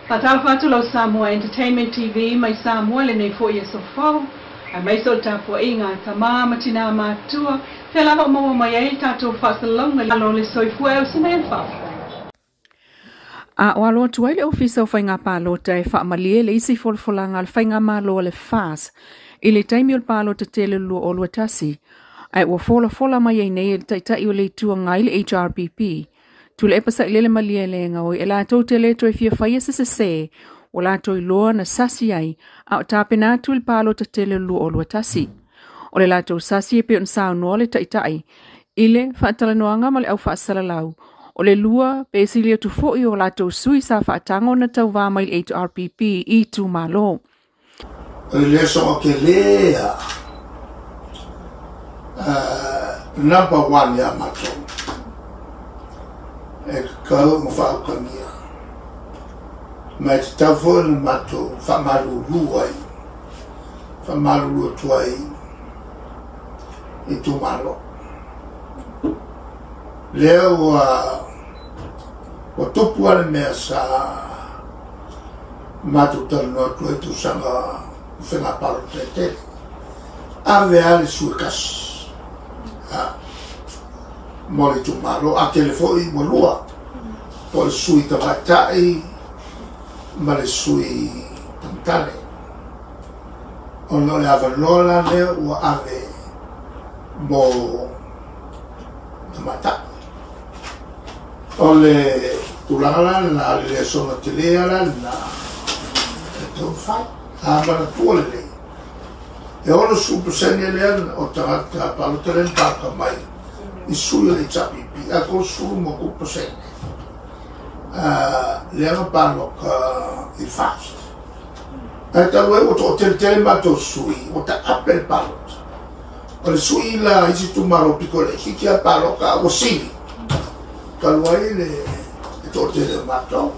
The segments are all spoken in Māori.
Fatau lo Samoa Entertainment TV mai Samoa le nei fo ia so fo. A mai so tapo inga tama matina matua. Pela ho mo mai ai tato fasalonga lo le soifua o sene fa. A walo tuai le ofisa o whainga palo te whaamalie le isi folfolanga al whainga malo le fas. I le taimi o le palo te tele lua o lua tasi. Ai ua fola mai ai nei le taitai o le tua ngai le HRPP. Tu le epasa ilele malie le ngau e la tau te le toi fia whaia se. O la toi loa na sasi ai. A o tāpena tu le palo te tele lua o lua tasi. O le la tau sasi e pe on sao noa le taitai. Ile whaatala noanga ma le au whaasalalau. O le lua, pesilia tu fo'i o lato sui sa whaatango na tau wā mai HRPP I tu malo. O le so o ke lea, number one ya mato. E kau mo whaokamia. Mai te tau fo'i na mato, whamaru luai. Whamaru lua tuai I tu malo. Leo o topu ale mea sa matu tano tu e tu sanga whenga paro te ave ale sui kasi mole tu maro a telefoi mo lua o le sui tamatai ma le sui tamtale o no le avanola leo o ave mo tamatai ole tulala na le sono telea na to fai ama tuole le e ora su persone le o tata palo teren paka mai I sui le chapipi a ko su mo ko persone le no palo ka il fast e ta luego to tel ma to sui o ta apple palo o le sui la isi tu maro piccole chi a palo ka o sili Kaluai le torte de mato.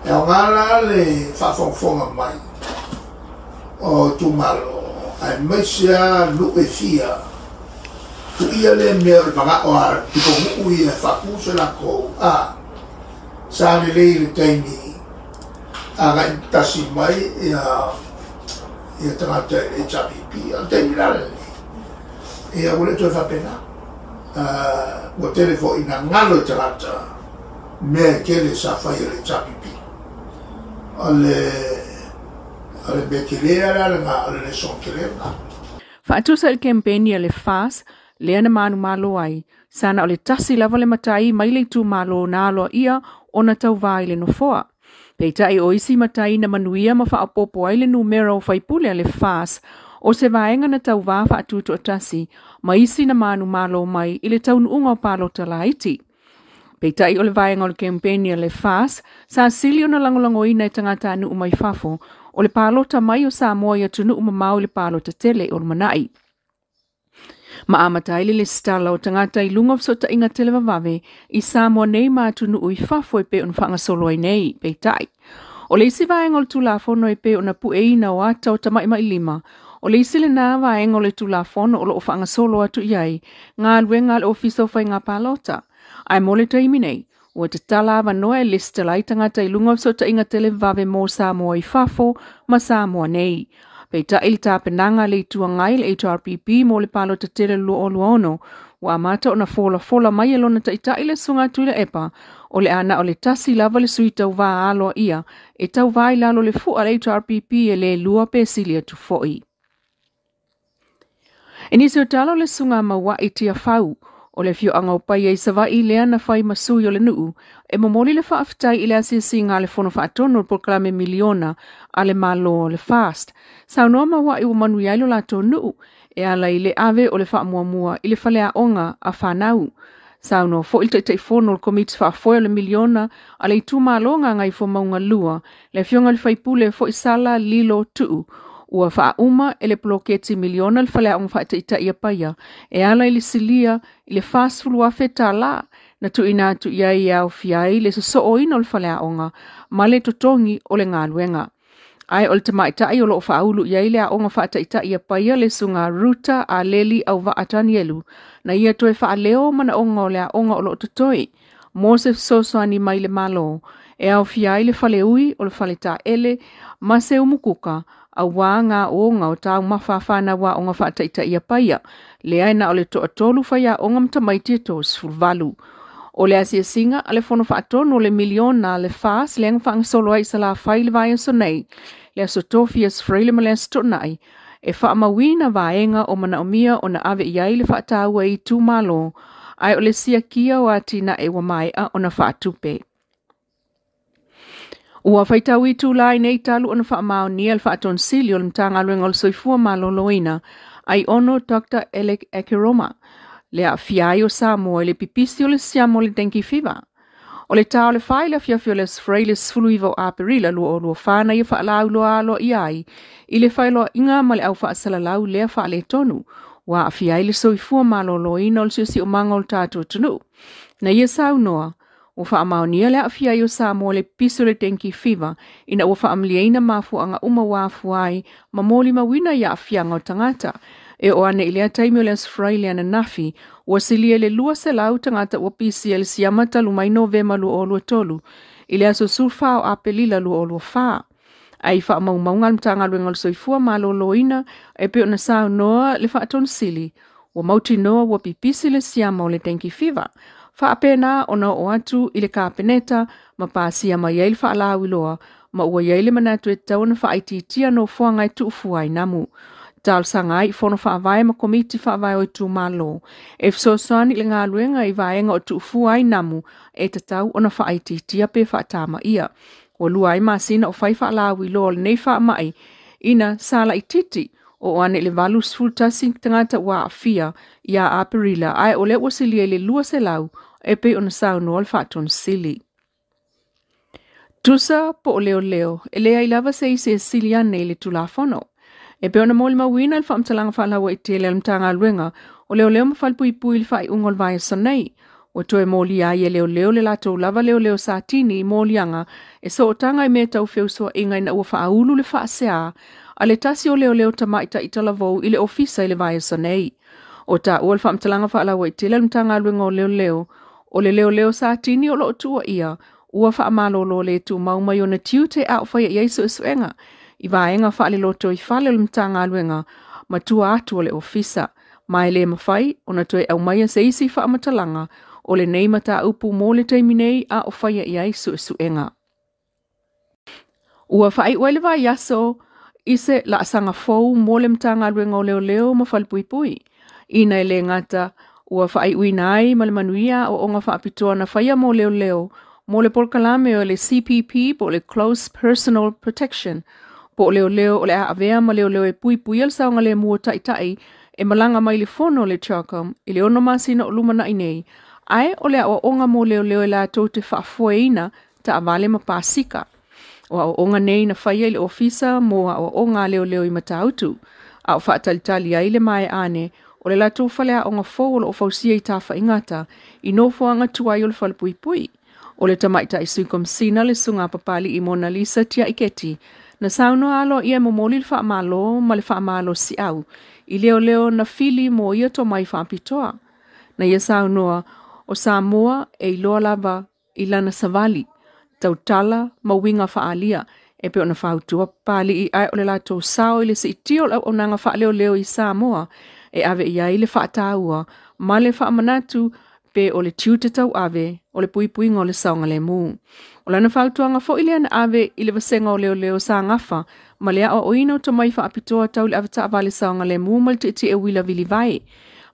E o ngala le whafonfonga mai. O tu malo. Ai mesia lupe fia. Tu ia le mea o mga oar. Tiko mui e whakuse la kou. Sa le le taimi. Aga intasi mai ia tangata e chapipi. Al taimi lale. Ia ule toi whapena. O telefo ina ngalo tarata me kele sa fai le chapipi ale bekelera nga ale son kelera Fatu sa campaign le fas le ana manu malo ai sana ole tasi lava le matai mai le tu malo nalo ia ona tau vai le no foa peita I oisi matai na manuia ma fa apopo ai le numero fai pule le fas O se vaenga na tau wafa atutu atasi, maisi na manu malo mai I le taunu unga o palo talaiti. Peitai o le vaenga o le campaignia le fas, sa silio na langolango ina I tangata anu umai fafo, o le palota mai o Samoa ia tunu umamau le palota tele o le manai. Maamatai le stala o tangata I lunga sota inga tele vavave, I Samoa nei ma tunu ui fafo e pe on whanga solo ai nei, peitai. O le isi vaenga o le tulafono e pe ona pu e ina o ata o tamai mai lima, O le isile na vaenga o le tulafono o lo ofanga solo atu iai, ngā luenga le ofiso fai ngā palota. Ai mole taimi nei, ua te tala vanoa e lista lai tangata I lunga sota inga tele vave mō Samoa I fafo, ma Samoa nei. Peita ili tāpenanga le tua ngai le HRPP mō le palota tele luo o luono, ua amata o na fola mai elona taita ile sunga tuile epa, o le ana o le tasi lava le sui tau vā aloa ia, e tau vai lalo le fua le HRPP e le lua pe silia tu foi. E nisi o talo le sunga mawa I tia fau, o le fio anga o pai e sawa I lea na fai masui o le nuu, e momoli le whaafitai I le asisi ngā le fono whaatono o proklame miliona a le malo le fast. Sau noa mawa I umanu yailo lato nuu, e ala I le ave o le whaamuamua I le whalea onga a whanau. Sau no fo ilta I fono o komiti whaafoe o le miliona a le itu malonga ngai fo maunga lua, le fionga le whaipule fo I sala lilo tuu, Ua wha uma e le ploketi miliona le whalea ong wha ita ia paia, e ala I le silia I le whaasfulu a wheta la, na tu ina tu ia I au fiai le so o ina o le whalea onga, ma le totongi o le ngā luenga. Ai o le tamaitai o loo whaulu ia ile a onga whaataitai ia paia le sunga ruta a leli au wa a Tanielu, na ia toe wha leo mana onga o le a onga o loo tutoi. Mosef sosoani mai le malo, e au fiai le fale ui o le fale ta ele ma se umukuka a wanga o nga o tau mawhawhana wa o nga whaataita ia paia le aina o le toa tolu whaia o nga mtamaiti to sfurvalu. O le asia singa a le fono whaatono le miliona le fas le ang whaang solo ai sa la whai le vai so nei le aso tofias freile ma le asto nai e whaamawina vaenga o mana o mia o na ave iai le whaataua i tu malo ai o le sia kia o atina e wa mai a o na whaatupe. Ua whaitau i tū lai nei talu o na whaamao ni al whaaton sili o le mtanga luenga o le soifua malo loina ai ono Dr. Elek Akiroma le a fiai o Samoa le pipisi o le siamo le dengue fever. O le tau le whai le fiafio le sfreile sfuluiva o aperila lua o lua whana i whaalau loa alo i ai i le whailoa inga ma le au whaasalalau lea wha le tonu wa a fiai le soifua malo loina o le siusi o manga o le tātua tunu. Na ia sau noa o whaamaunia le a fiai o Samoa le piso le dengue fever ina o whaamliaina mafuanga uma wafuai ma moli mawina ia a fianga o tangata. E o ane ilea taimi o le asfraile ana nafi, ua silia le lua se lau tangata ua pisi le siamata lumai novema lu o lua tolu, ilea so sulfa o apelila lu o lua faa. Ai wha maunga mtanga luenga le soifua malo loina, e peo na sao noa le whaaton sili, ua mauti noa ua pipisi le siama o le dengue fever. Wha apena ona o atu ile ka peneta, ma pāsia ma yail wha alawi loa, ma ua yaile manatu e tauna wha aititia no fuangai tu ufuai namu. Tal sangai fono whaavai ma komiti whaavai o tu malo. E fsosani le ngā luenga i vaenga o tu fuai namu e tatau ona whaititia pe whaatama ia. O lua i masina o whai whaalawi lo le nei whaamai ina sala i titi o ane le valu sfultasi tangata wa afia ia aperila ai o le wasilia le lua se lau e pe ona sao no al whaaton sili. Tusa po o leo leo e lea i lava se siliane le tulafono. E pe ona moli mawina il whaamtalanga whaalawa i tele al mtanga luenga o leo leo mawhalpui pui il whai ungol vai sanei. O toe moli ai e leo leo le lato lava leo leo sa tini i moli anga e so o tanga i mea tau whiusua inga ina ua whaaulu le whaasea a le tasi o leo leo tamaita i talavou i le ofisa i le vai sanei. O ta ua il whaamtalanga whaalawa i tele al mtanga luenga o leo leo sa tini o loo tua ia ua whaamalolo le tu maumai o na tiu te au whai i eiso isuenga. I vaenga whaale loto i whale o le mtanga aluenga, ma tua atu o le ofisa, mai le mawhai, o na toe au maia se isi whaamatalanga, o le nei mata upu mō le teiminei a o whaia i aisu suenga. Ua whai uele vai yaso, ise la asanga fau mō le mtanga aluenga o leo leo ma whalpui pui. Ina e le ngata, ua whai uinai ma le manuia o onga whaapitoa na whaia mō leo leo, mō le polkalame o le CPP po le Close Personal Protection, po leo leo o le avea ma leo leo e pui pui al saonga le mua tai e malanga mai le fono le chakam i le ono masina o lumana inei ai o le o onga mo leo leo e la tau te whaafueina ta avale ma pasika o a onga nei na whaia i le ofisa mo a o onga leo leo i matautu a o whaatalitali ai le mai ane o le la tau whale a onga fōlo o fausia i tafa ingata i no fuanga tuai o le whale pui pui o le tamaita i suikom sina le sunga papali i Mona Lisa tia iketi na sauno alo ia momoli le whaamalo ma le whaamalo si au. I leo leo na fili mo ia to mai whaapitoa. Na ia saunoa o Samoa e iloa lava i lana savali. Tautala ma winga whaalia e pe ona whautua pali i ai o le lato sao i le si itio o nanga whaaleo leo i Samoa e ave ia i le whaataua ma le whaamanatu pe o le tiute tau ave o le pui pui ngole saonga le mu. O lana whautuanga fo i leana ave i le vasenga o leo leo sa ngafa, ma lea o oina o tamai whaapitoa tau le avata avale saonga le mu mal te e wila vili vai.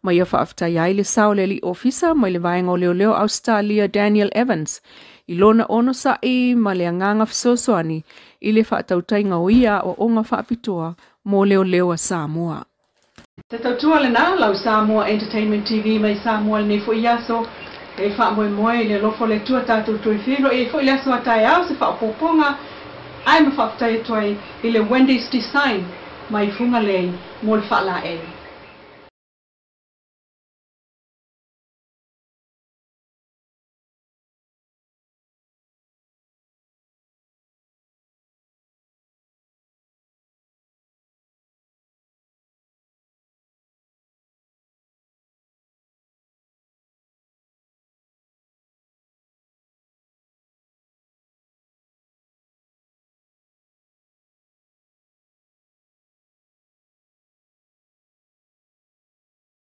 Ma ia whaafta iai le sao le li ofisa ma le vaenga o leo leo Australia Daniel Evans. I lona ono sa i ma lea nganga fsosoani i le whaatautai ngau ia o onga whaapitoa mo leo leo a Samoa. Te tautua le nā lau Samoa Entertainment TV mai Samoa le nei fo iaso e wha moe moe le lofo le tua tātou tui whiro e fo ilaso atai au se wha poponga ai ma whaftai tuai i le Wendy's Design mai funga lei mo le wha la e.